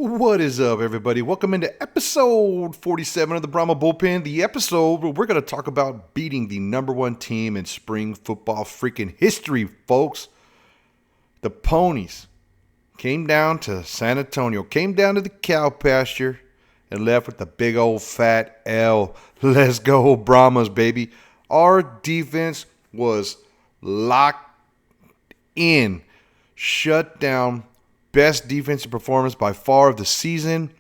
What is up, everybody? Welcome into episode 47 of the Brahma Bullpen, the episode where we're going to talk about beating the number one team in spring football freaking history, folks. The Ponies came down to San Antonio, came down to the cow pasture, and left with the big old fat L. Let's go, Brahmas, baby. Our defense was locked in, shut down. Best defensive performance by far of the season.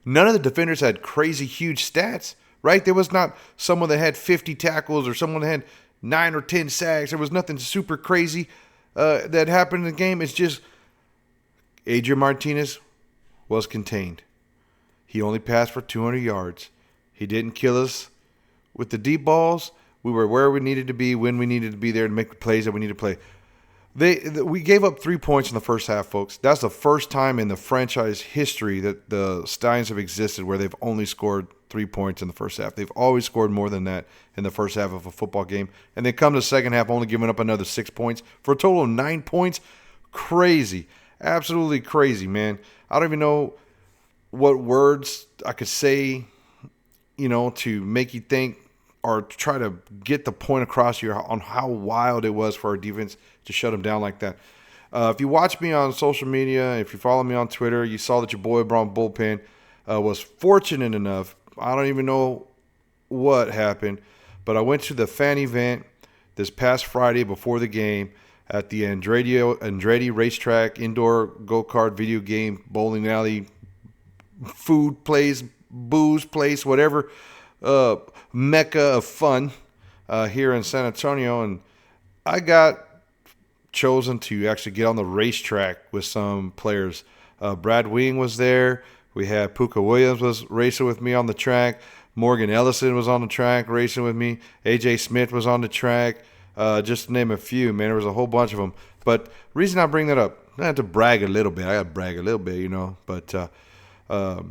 None of the defenders had crazy huge stats, right? There was not someone that had 50 tackles or someone that had 9 or 10 sacks. There was nothing super crazy that happened in the game. It's just Adrian Martinez was contained. He only passed for 200 yards. He didn't kill us with the deep balls. We were where we needed to be, when we needed to be there to make the plays that we needed to play. We gave up 3 points in the first half, folks. That's the first time in the franchise history that the Stallions have existed where they've only scored 3 points in the first half. They've always scored more than that in the first half of a football game. And they come to the second half only giving up another 6 points for a total of 9 points. Crazy. Absolutely crazy, man. I don't even know what words I could say, to make you think or try to get the point across here on how wild it was for our defense to shut them down like that. If you watch me on social media, if you follow me on Twitter, you saw that your boy Brahma Bullpen was fortunate enough. I don't even know what happened, but I went to the fan event this past Friday before the game at the Andretti Racetrack, indoor go-kart, video game, bowling alley, food place, booze place, whatever, mecca of fun here in San Antonio. And I got chosen to actually get on the racetrack with some players. Brad Wing was there. We had Puka Williams was racing with me on the track. Morgan Ellison was on the track racing with me. AJ Smith was on the track. Just to name a few, man. There was a whole bunch of them. But reason I bring that up, I had to brag a little bit. I got to brag a little bit, But I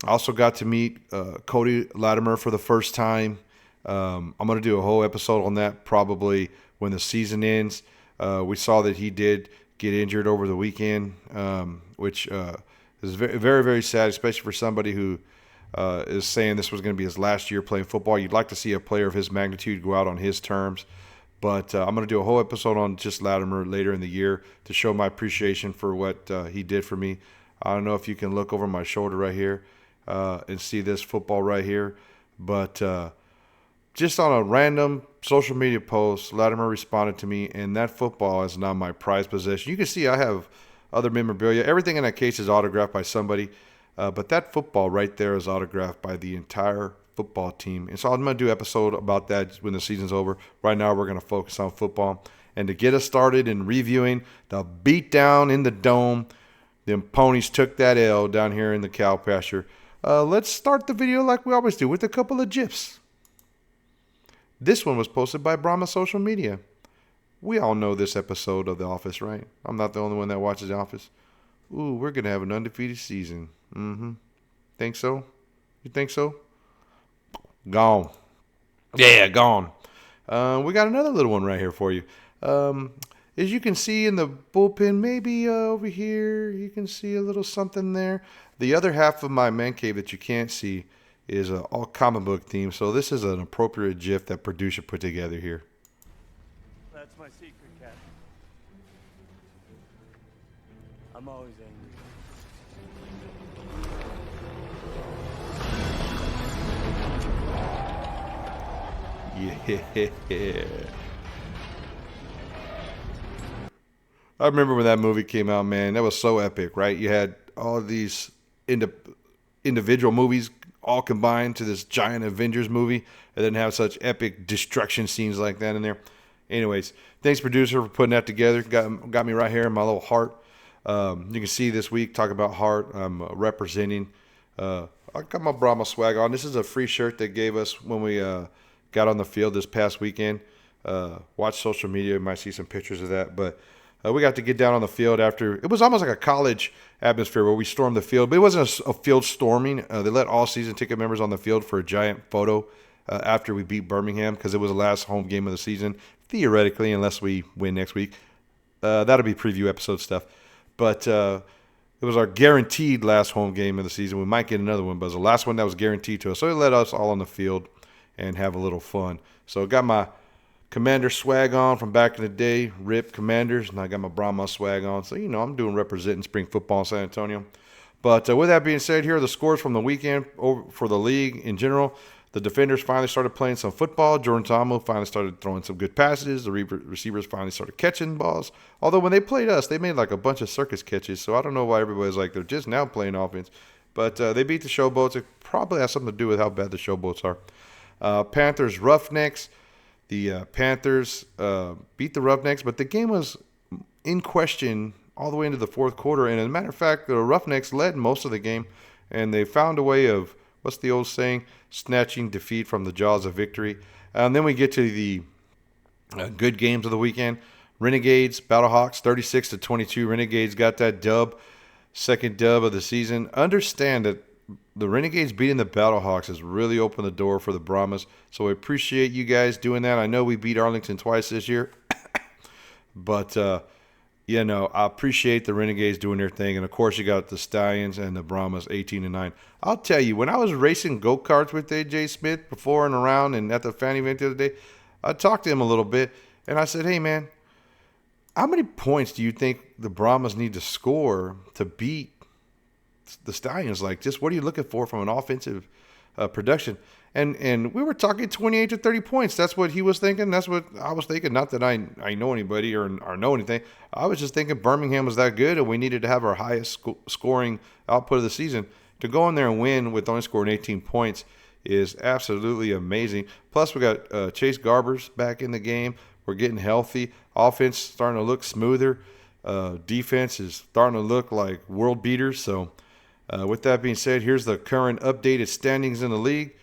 also got to meet Cody Latimer for the first time. I'm going to do a whole episode on that probably when the season ends. We saw that he did get injured over the weekend, which is very, very, very sad, especially for somebody who is saying this was going to be his last year playing football. You'd like to see a player of his magnitude go out on his terms. But I'm going to do a whole episode on just Latimer later in the year to show my appreciation for what he did for me. I don't know if you can look over my shoulder right here and see this football right here. But just on a random social media post, Latimer responded to me, and that football is now my prized possession. You can see I have other memorabilia. Everything in that case is autographed by somebody. But that football right there is autographed by the entire football team. And so I'm going to do an episode about that when the season's over. Right now we're going to focus on football. And to get us started in reviewing the beatdown in the dome, them Ponies took that L down here in the cow pasture. Let's start the video like we always do with a couple of GIFs. This one was posted by Brahma Social Media. We all know this episode of The Office, right? I'm not the only one that watches The Office. Ooh, we're going to have an undefeated season. Think so? You think so? Gone. Yeah, gone. We got another little one right here for you. As you can see in the bullpen, maybe over here, you can see a little something there. The other half of my man cave that you can't see is all comic book theme. So this is an appropriate GIF that producer put together here. That's my secret, Cat. I'm always angry. Yeah. I remember when that movie came out, man. That was so epic, right? You had all these individual movies all combined to this giant Avengers movie, and then have such epic destruction scenes like that in there. Anyways, thanks, producer, for putting that together. Got me right here in my little heart. You can see this week, talk about heart. I'm representing. I got my Brahma swag on. This is a free shirt they gave us when we got on the field this past weekend. Watch social media. You might see some pictures of that. But we got to get down on the field after. It was almost like a college atmosphere where we stormed the field. But it wasn't a field storming. They let all season ticket members on the field for a giant photo after we beat Birmingham because it was the last home game of the season, theoretically, unless we win next week. That'll be preview episode stuff. But It was our guaranteed last home game of the season. We might get another one, but it was the last one that was guaranteed to us. So they let us all on the field and have a little fun. So I got my Commander swag on from back in the day, RIP Commanders, and I got my Brahma swag on. So, I'm doing representing spring football in San Antonio. But with that being said, here are the scores from the weekend for the league in general. The defenders finally started playing some football. Jordan Tomo finally started throwing some good passes. The receivers finally started catching balls. Although when they played us, they made like a bunch of circus catches. So I don't know why everybody's like they're just now playing offense. But they beat the Showboats. It probably has something to do with how bad the Showboats are. Panthers Roughnecks. The Panthers beat the Roughnecks, but the game was in question all the way into the fourth quarter. And as a matter of fact, the Roughnecks led most of the game, and they found a way of, what's the old saying, snatching defeat from the jaws of victory. And then we get to the good games of the weekend. Renegades, Battlehawks, 36-22. Renegades got that dub, second dub of the season. Understand that the Renegades beating the Battlehawks has really opened the door for the Brahmas. So I appreciate you guys doing that. I know we beat Arlington twice this year. But, I appreciate the Renegades doing their thing. And, of course, you got the Stallions and the Brahmas 18-9. I'll tell you, when I was racing go-karts with A.J. Smith before and around and at the fan event the other day, I talked to him a little bit. And I said, hey, man, how many points do you think the Brahmas need to score to beat the Stallions? Like, just what are you looking for from an offensive production? And we were talking 28 to 30 points. That's what he was thinking. That's what I was thinking. Not that I know anybody or know anything. I was just thinking Birmingham was that good, and we needed to have our highest scoring output of the season. To go in there and win with only scoring 18 points is absolutely amazing. Plus, we got Chase Garbers back in the game. We're getting healthy. Offense starting to look smoother. Defense is starting to look like world beaters. So, with that being said, here's the current updated standings in the league.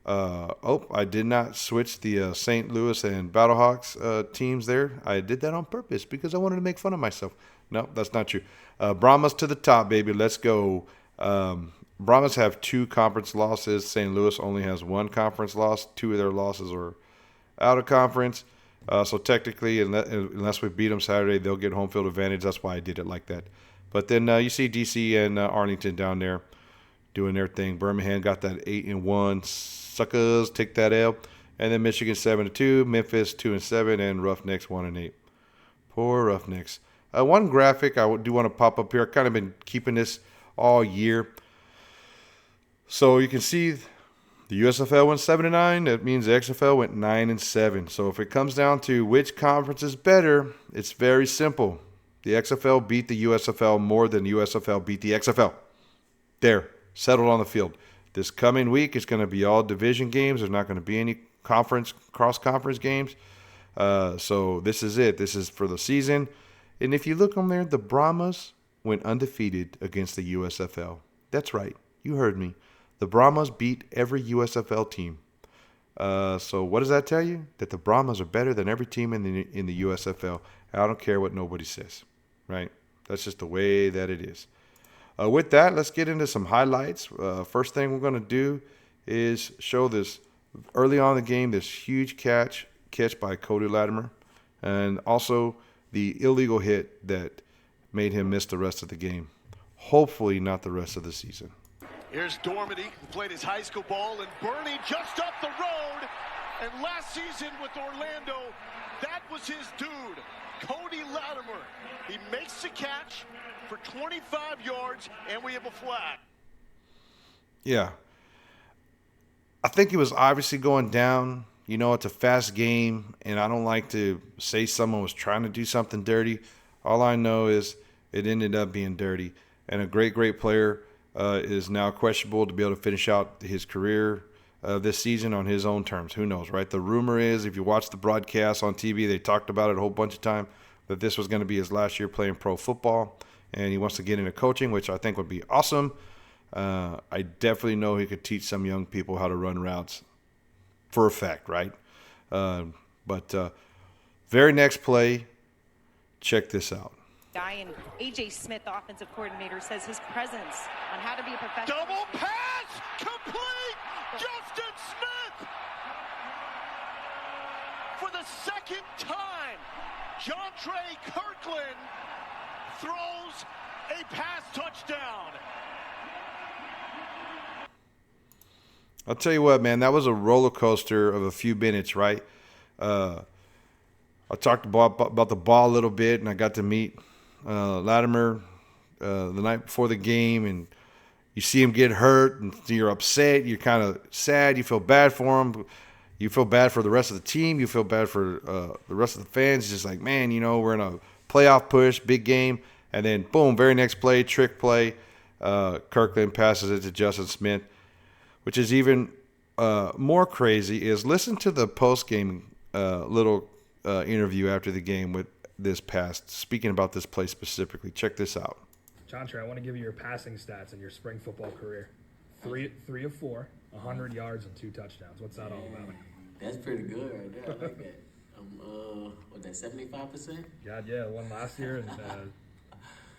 I did not switch the St. Louis and Battlehawks teams there. I did that on purpose because I wanted to make fun of myself. No, that's not true. Brahmas to the top, baby. Let's go. Brahmas have 2 conference losses. St. Louis only has 1 conference loss. 2 of their losses are out of conference. So technically, unless we beat them Saturday, they'll get home field advantage. That's why I did it like that. But then you see DC and Arlington down there doing their thing. Birmingham got that 8-1. Suckers take that L. And then Michigan 7-2, Memphis 2-7, and Roughnecks 1-8. Poor Roughnecks. One graphic I do want to pop up here. I've kind of been keeping this all year. So you can see the USFL went 7-9. That means the XFL went 9-7. So if it comes down to which conference is better, it's very simple. The XFL beat the USFL more than the USFL beat the XFL. There, settled on the field. This coming week is going to be all division games. There's not going to be any cross-conference games. So this is it. This is for the season. And if you look on there, the Brahmas went undefeated against the USFL. That's right. You heard me. The Brahmas beat every USFL team. So what does that tell you? That the Brahmas are better than every team in the USFL. I don't care what nobody says, right? That's just the way that it is. With that, let's get into some highlights. First thing we're going to do is show this early on in the game, this huge catch by Cody Latimer, and also the illegal hit that made him miss the rest of the game. Hopefully not the rest of the season. Here's Dormady, who played his high school ball, and Bernie just up the road. And last season with Orlando, that was his dude, Cody Latimer. He makes the catch for 25 yards, and we have a flag. Yeah. I think he was obviously going down. You know, it's a fast game, and I don't like to say someone was trying to do something dirty. All I know is it ended up being dirty. And a great, great player is now questionable to be able to finish out his career this season on his own terms. Who knows, right? The rumor is, if you watch the broadcast on TV, they talked about it a whole bunch of time, that this was going to be his last year playing pro football, and he wants to get into coaching, which I think would be awesome. I definitely know he could teach some young people how to run routes for a fact, right? But very next play, check this out. And A.J. Smith, the offensive coordinator, says his presence on how to be a professional. Double pass, complete, Justin Smith! For the second time, Jontre Kirkland throws A pass touchdown. I'll tell you what, man, that was a roller coaster of a few minutes, right? I talked about the ball a little bit, and I got to meet Latimer the night before the game, and you see him get hurt, and you're upset. You're kind of sad. You feel bad for him. You feel bad for the rest of the team. You feel bad for the rest of the fans. It's just like, man, we're in a playoff push, big game, and then boom, very next play, trick play. Kirkland passes it to Justin Smith. Which is even more crazy is listen to the post-game little interview after the game with this pass, speaking about this play specifically. Check this out. John Trey, I want to give you your passing stats in your spring football career. Three of 4, 100 yards and 2 touchdowns. What's that all about? That's pretty good right there. I like that. What that 75%? Yeah, 1 last year and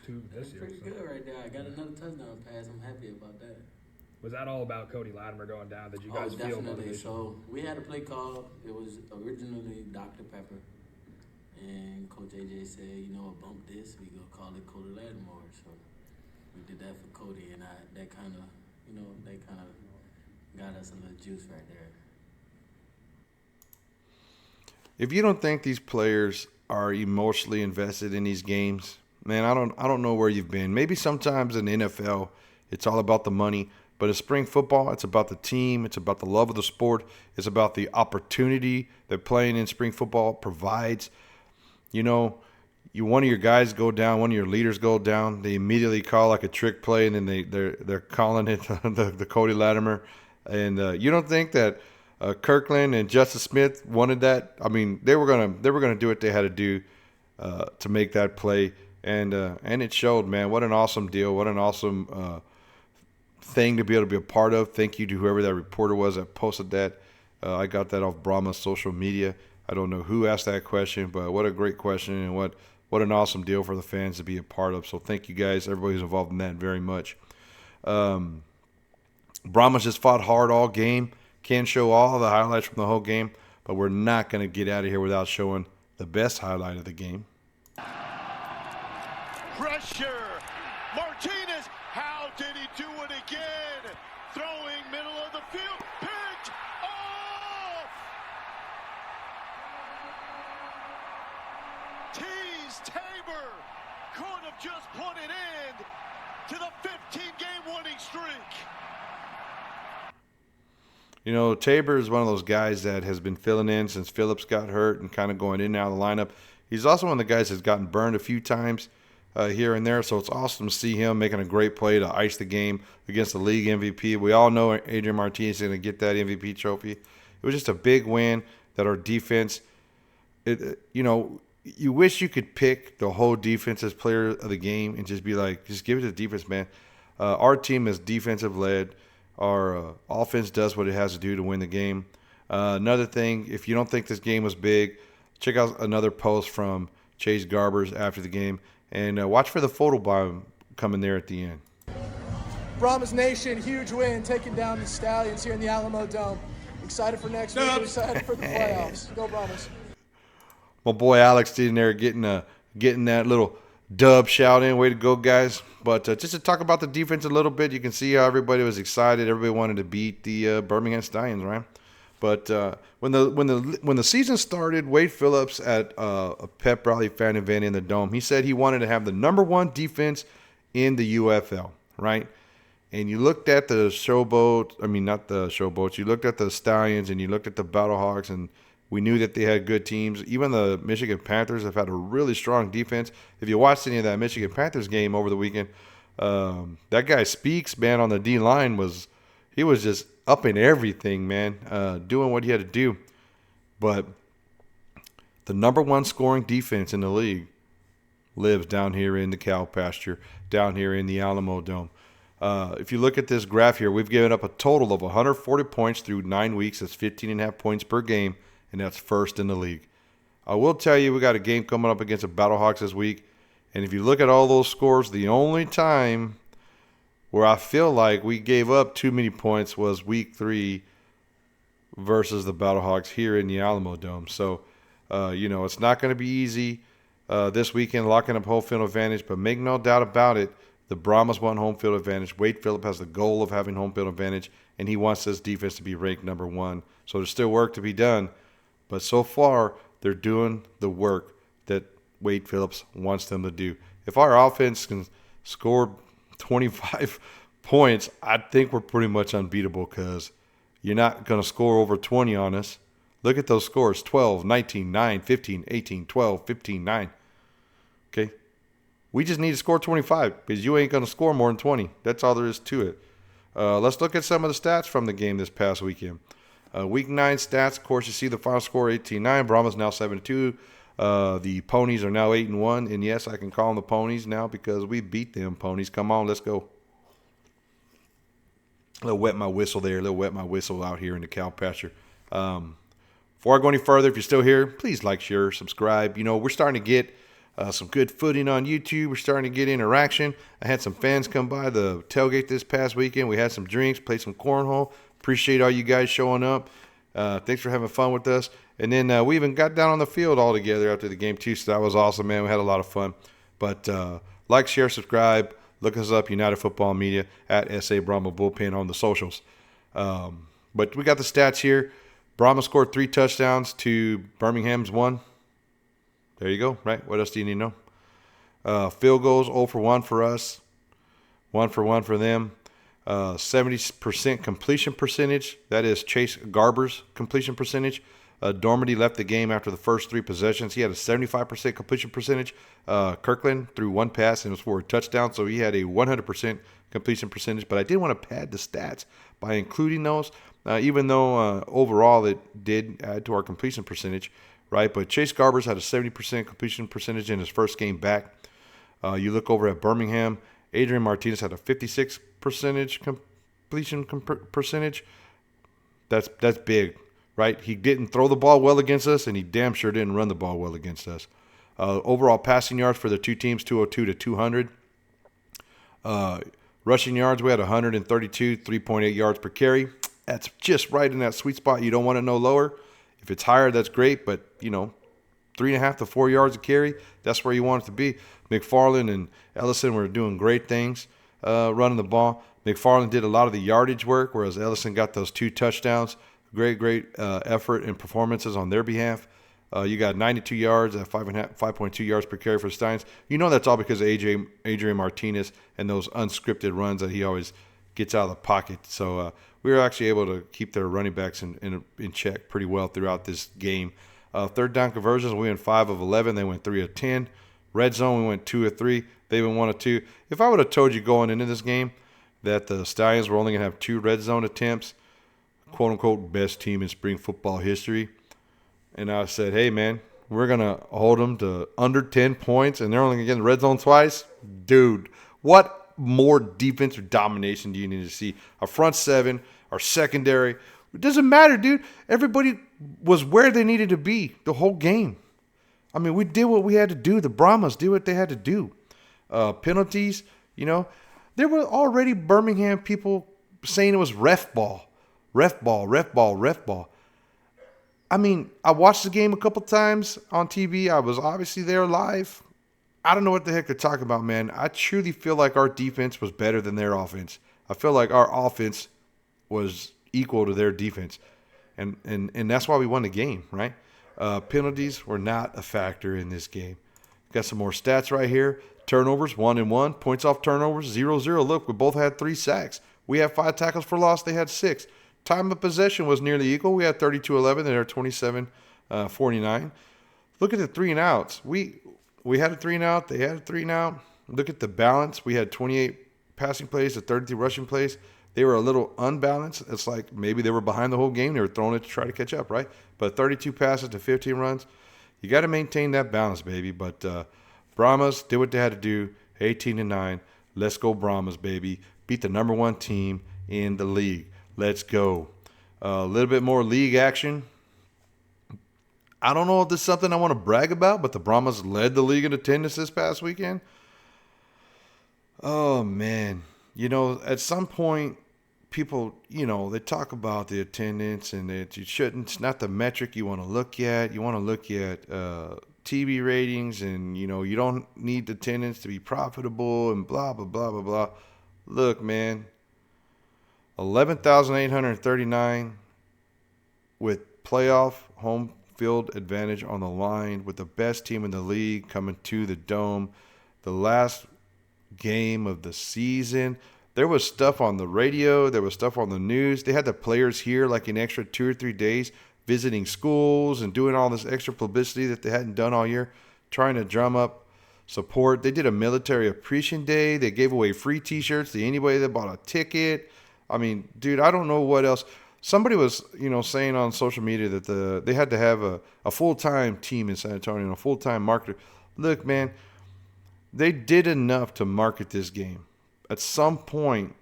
2 this year. Pretty good right there. I got another touchdown pass. I'm happy about that. Was that all about Cody Latimer going down? Did you guys feel definitely. motivation? So we had a play call. It was originally Dr. Pepper, and Coach AJ said, bump this. We go call it Cody Latimer. So we did that for Cody, and that kind of got us a little juice right there. If you don't think these players are emotionally invested in these games, man, I don't know where you've been. Maybe sometimes in the NFL, it's all about the money. But in spring football, it's about the team. It's about the love of the sport. It's about the opportunity that playing in spring football provides. One of your guys go down, one of your leaders go down. They immediately call like a trick play, and then they're calling it the Cody Latimer. And you don't think that Kirkland and Justice Smith wanted that? I mean, they were gonna do what they had to do to make that play, and it showed, man. What an awesome deal! What an awesome thing to be able to be a part of. Thank you to whoever that reporter was that posted that. I got that off Brahma's social media. I don't know who asked that question, but what a great question, and what an awesome deal for the fans to be a part of. So thank you guys, everybody who's involved in that, very much. Brahma's just fought hard all game. Can't show all the highlights from the whole game, but we're not going to get out of here without showing the best highlight of the game. Pressure. Martinez. How did he do it again? Throwing middle of the field. Picked off. Tease Tabor could have just put an end to the 15-game winning streak. Tabor is one of those guys that has been filling in since Phillips got hurt and kind of going in and out of the lineup. He's also one of the guys that's gotten burned a few times here and there, so it's awesome to see him making a great play to ice the game against the league MVP. We all know Adrian Martinez is going to get that MVP trophy. It was just a big win that our defense, you wish you could pick the whole defense as player of the game and just be like, just give it to the defense, man. Our team is defensive-led. Our offense does what it has to do to win the game. Another thing, if you don't think this game was big, check out another post from Chase Garbers after the game. And watch for the photo bomb coming there at the end. Brahmas Nation, huge win, taking down the Stallions here in the Alamo Dome. Excited for next week, excited for the playoffs. Go Brahmas. My boy Alex in there getting that little dub shout in. Way to go, guys. But just to talk about the defense a little bit, you can see how everybody was excited. Everybody wanted to beat the Birmingham Stallions, right? But when the season started, Wade Phillips at a pep rally fan event in the Dome, he said he wanted to have the #1 defense in the UFL, right? And you looked at the Showboat, I mean, not the Showboats, you looked at the Stallions and you looked at the Battlehawks, and we knew that they had good teams. Even the Michigan Panthers have had a really strong defense. If you watched any of that Michigan Panthers game over the weekend, that guy Speaks, man, on the D-line was just up in everything, man, doing what he had to do. But the #1 scoring defense in the league lives down here in the cow pasture, down here in the Alamo Dome. If you look at this graph here, we've given up a total of 140 points through 9 weeks. That's 15.5 points per game, and that's first in the league. I will tell you, we got a game coming up against the Battlehawks this week, and if you look at all those scores, the only time where I feel like we gave up too many points was week 3 versus the Battlehawks here in the Alamo Dome. So, it's not going to be easy. this weekend, locking up home field advantage. But make no doubt about it, the Brahmas want home field advantage. Wade Phillip has the goal of having home field advantage, and he wants this defense to be ranked number 1. So there's still work to be done. But so far, they're doing the work that Wade Phillips wants them to do. If our offense can score 25 points, I think we're pretty much unbeatable because you're not going to score over 20 on us. Look at those scores, 12, 19, 9, 15, 18, 12, 15, 9. Okay? We just need to score 25 because you ain't going to score more than 20. That's all there is to it. Let's look at some of the stats from the game this past weekend. Week 9 stats, of course, you see the final score 18-9. Brahma's now 7-2. The Ponies are now 8-1. And yes, I can call them the Ponies now because we beat them Ponies. Come on, let's go. A little wet my whistle there. A little wet my whistle out here in the cow pasture. Before I go any further, if you're still here, please like, share, subscribe. You know, we're starting to get some good footing on YouTube. We're starting to get interaction. I had some fans come by the tailgate this past weekend. We had some drinks, played some cornhole. Appreciate all you guys showing up. Thanks for having fun with us. And then we even got down on the field all together after the game too, so that was awesome, man. We had a lot of fun. But like, share, subscribe. Look us up, United Football Media, at SA Brahma Bullpen on the socials. But we got the stats here. Brahma scored 3 touchdowns to Birmingham's 1. There you go, right? What else do you need to know? Field goals, 0 for 1 for us. 1 for 1 for them. 70% completion percentage. That is Chase Garber's completion percentage. Dormady left the game after the first 3 possessions. He had a 75% completion percentage. Kirkland threw 1 pass and was for a touchdown, so he had a 100% completion percentage. But I did want to pad the stats by including those, even though overall it did add to our completion percentage, right? But Chase Garber's had a 70% completion percentage in his first game back. You look over at Birmingham, Adrian Martinez had a 56% completion percentage. That's big. Right? He didn't throw the ball well against us, and he damn sure didn't run the ball well against us. Overall passing yards for the two teams, 202 to 200. Rushing yards, we had 132, 3.8 yards per carry. That's just right in that sweet spot. You don't want it no lower. If it's higher, that's great, but, 3.5 to 4 yards a carry, that's where you want it to be. McFarland and Ellison were doing great things running the ball. McFarland did a lot of the yardage work, whereas Ellison got those 2 touchdowns. Great effort and performances on their behalf. You got 92 yards at 5.2 yards per carry for the Stallions. You know that's all because of Adrian Martinez and those unscripted runs that he always gets out of the pocket. So we were actually able to keep their running backs in check pretty well throughout this game. Third down conversions, we went 5 of 11. They went 3 of 10. Red zone, we went 2 of 3. They went 1 of 2. If I would have told you going into this game that the Stallions were only going to have 2 red zone attempts, quote-unquote best team in spring football history, and I said, hey, man, we're going to hold them to under 10 points, and they're only going to get in the red zone twice? Dude, what more defensive domination do you need to see? Our front 7, our secondary, it doesn't matter, dude. Everybody was where they needed to be the whole game. I mean, we did what we had to do. The Brahmas did what they had to do. Penalties, there were already Birmingham people saying it was ref ball. Ref ball. I mean, I watched the game a couple times on TV. I was obviously there live. I don't know what the heck they're talking about, man. I truly feel like our defense was better than their offense. I feel like our offense was equal to their defense. And that's why we won the game, right? Penalties were not a factor in this game. Got some more stats right here. Turnovers, 1-1. Points off turnovers, 0-0. Look, we both had 3 sacks. We had 5 tackles for loss. They had 6. Time of possession was nearly equal. We had 32-11. They were 27-49. Look at the 3 and outs. We had a 3 and out. They had a 3 and out. Look at the balance. We had 28 passing plays to 33 rushing plays. They were a little unbalanced. It's like maybe they were behind the whole game. They were throwing it to try to catch up, right? But 32 passes to 15 runs. You got to maintain that balance, baby. But Brahmas did what they had to do. 18-9. Let's go Brahmas, baby. Beat the number 1 team in the league. Let's go. A little bit more league action. I don't know if this is something I want to brag about, but the Brahmas led the league in attendance this past weekend. Oh, man. At some point, people, they talk about the attendance and that you shouldn't. It's not the metric you want to look at. You want to look at TV ratings, and you don't need attendance to be profitable, and blah blah blah blah blah. Look, man, 11,839 with playoff home field advantage on the line, with the best team in the league coming to the Dome. The last game of the season, there was stuff on the radio, there was stuff on the news. They had the players here like an extra 2 or 3 days, visiting schools and doing all this extra publicity that they hadn't done all year, trying to drum up support. They did a military appreciation day. They gave away free t-shirts to anybody that bought a ticket. I mean, dude, I don't know what else. Somebody was, saying on social media that they had to have a full-time team in San Antonio and a full-time marketer. Look, man, they did enough to market this game. At some point,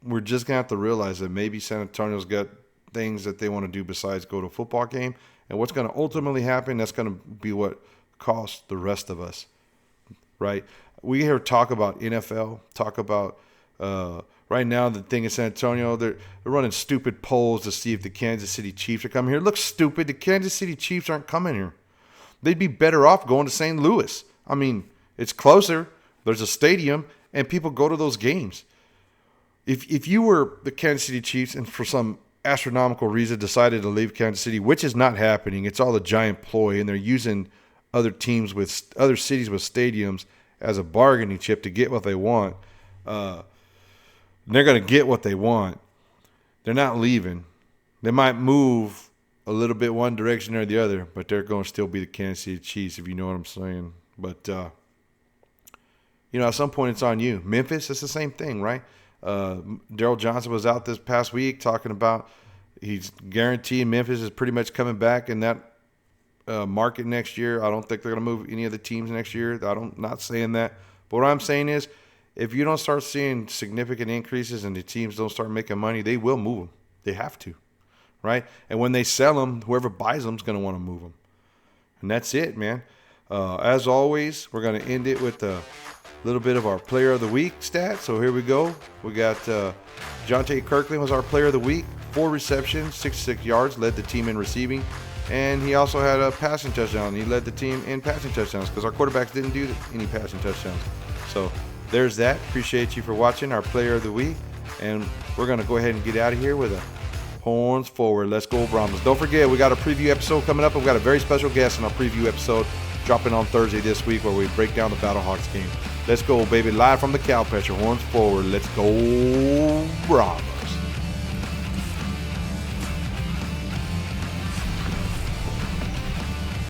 we're just going to have to realize that maybe San Antonio's got things that they want to do besides go to a football game. And what's going to ultimately happen, that's going to be what costs the rest of us, right? We hear talk about NFL, talk about right now the thing in San Antonio, they're running stupid polls to see if the Kansas City Chiefs are coming here. Look stupid. The Kansas City Chiefs aren't coming here. They'd be better off going to St. Louis. I mean, it's closer. There's a stadium, and people go to those games. If you were the Kansas City Chiefs and for some astronomical reason decided to leave Kansas City, which is not happening, it's all a giant ploy, and they're using other teams with other cities with stadiums as a bargaining chip to get what they want. They're going to get what they want. They're not leaving. They might move a little bit one direction or the other, but they're going to still be the Kansas City Chiefs, if you know what I'm saying. But, at some point it's on you. Memphis, it's the same thing, right? Daryl Johnson was out this past week talking about he's guaranteeing Memphis is pretty much coming back in that market next year. I don't think they're going to move any of the teams next year. Not saying that. But what I'm saying is, if you don't start seeing significant increases and the teams don't start making money, they will move them. They have to, right? And when they sell them, whoever buys them is going to want to move them. And that's it, man. As always, we're going to end it with a little bit of our Player of the Week stats. So here we go. We got Jonte Kirkland was our Player of the Week. 4 receptions, 66 yards, led the team in receiving. And he also had a passing touchdown. He led the team in passing touchdowns because our quarterbacks didn't do any passing touchdowns. So there's that. Appreciate you for watching our Player of the Week. And we're going to go ahead and get out of here with a horns forward. Let's go, Brahmas. Don't forget, we got a preview episode coming up. We've got a very special guest in our preview episode dropping on Thursday this week where we break down the Battlehawks game. Let's go, baby. Live from the Cowpatcher. Horns forward. Let's go, Brahmas.